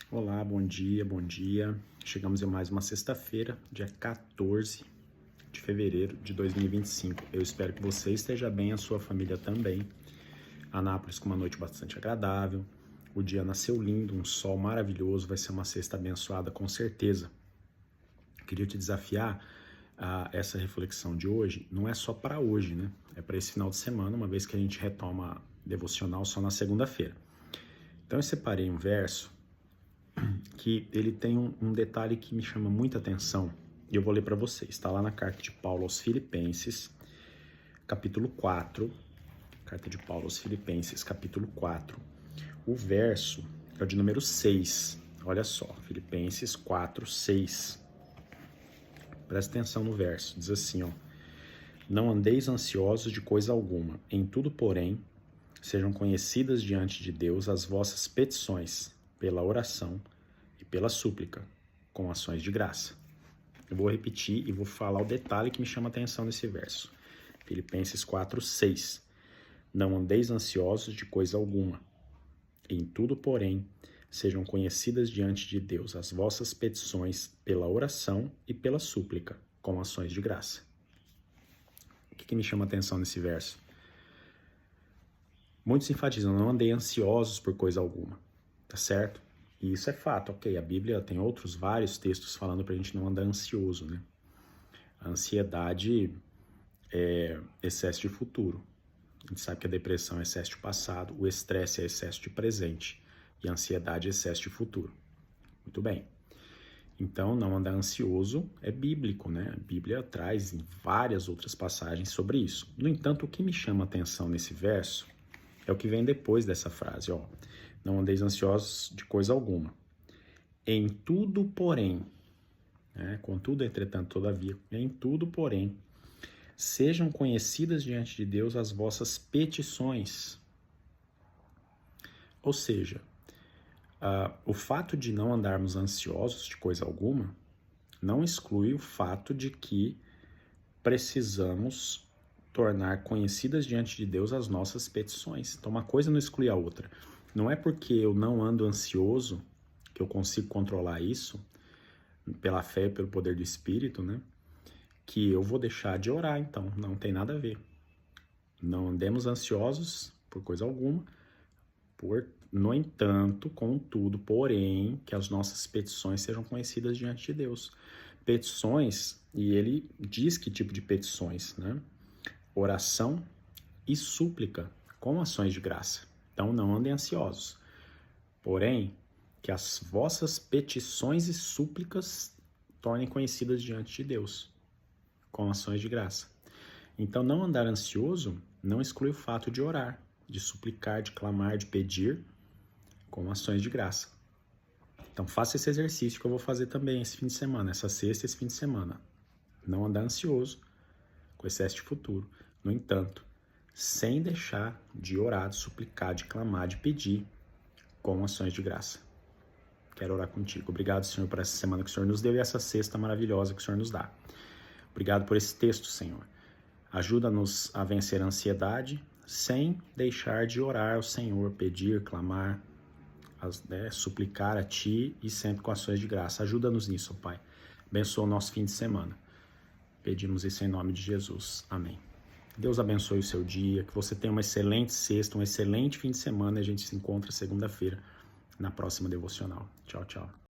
Olá, bom dia, bom dia. Chegamos em mais uma sexta-feira, dia 14 de fevereiro de 2025. Eu espero que você esteja bem, a sua família também. Anápolis com uma noite bastante agradável. O dia nasceu lindo, um sol maravilhoso, vai ser uma sexta abençoada com certeza. Queria te desafiar a essa reflexão de hoje, não é só para hoje, né? É para esse final de semana, uma vez que a gente retoma a devocional só na segunda-feira. Então eu separei um verso que ele tem um detalhe que me chama muita atenção e eu vou ler para vocês. Está lá na carta de Paulo aos Filipenses, capítulo 4. Carta de Paulo aos Filipenses, capítulo 4. O verso é o de número 6. Olha só, Filipenses 4, 6. Presta atenção no verso. Diz assim, ó: Não andeis ansiosos de coisa alguma. Em tudo, porém, sejam conhecidas diante de Deus as vossas petições, pela oração e pela súplica, com ações de graça. Eu vou repetir e vou falar o detalhe que me chama a atenção nesse verso. Filipenses 4, 6. Não andeis ansiosos de coisa alguma. Em tudo, porém, sejam conhecidas diante de Deus as vossas petições pela oração e pela súplica, com ações de graça. O que me chama a atenção nesse verso? Muitos enfatizam, não andei ansiosos por coisa alguma, tá certo? E isso é fato, ok. A Bíblia tem outros vários textos falando pra gente não andar ansioso, né? A ansiedade é excesso de futuro. A gente sabe que a depressão é excesso de passado, o estresse é excesso de presente e a ansiedade é excesso de futuro. Muito bem. Então, não andar ansioso é bíblico, né? A Bíblia traz em várias outras passagens sobre isso. No entanto, o que me chama a atenção nesse verso é o que vem depois dessa frase, ó. Não andeis ansiosos de coisa alguma. Em tudo, porém, né? Contudo, entretanto, todavia, em tudo, porém, sejam conhecidas diante de Deus as vossas petições. Ou seja, o fato de não andarmos ansiosos de coisa alguma não exclui o fato de que precisamos tornar conhecidas diante de Deus as nossas petições. Então, uma coisa não exclui a outra. Não é porque eu não ando ansioso que eu consigo controlar isso, pela fé e pelo poder do Espírito, né? Que eu vou deixar de orar, então. Não tem nada a ver. Não andemos ansiosos por coisa alguma, no entanto, contudo, porém, que as nossas petições sejam conhecidas diante de Deus. Petições, e ele diz que tipo de petições, né? Oração e súplica, com ações de graça. Então, não andem ansiosos. Porém, que as vossas petições e súplicas tornem conhecidas diante de Deus, com ações de graça. Então, não andar ansioso não exclui o fato de orar, de suplicar, de clamar, de pedir, com ações de graça. Então, faça esse exercício que eu vou fazer também esse fim de semana, essa sexta, esse fim de semana. Não andar ansioso, com excesso de futuro. No entanto, sem deixar de orar, de suplicar, de clamar, de pedir, com ações de graça. Quero orar contigo. Obrigado, Senhor, por essa semana que o Senhor nos deu e essa sexta maravilhosa que o Senhor nos dá. Obrigado por esse texto, Senhor. Ajuda-nos a vencer a ansiedade sem deixar de orar ao Senhor, pedir, clamar, suplicar a Ti e sempre com ações de graça. Ajuda-nos nisso, Pai. Abençoa o nosso fim de semana. Pedimos isso em nome de Jesus. Amém. Deus abençoe o seu dia, que você tenha uma excelente sexta, um excelente fim de semana e a gente se encontra segunda-feira na próxima devocional. Tchau, tchau.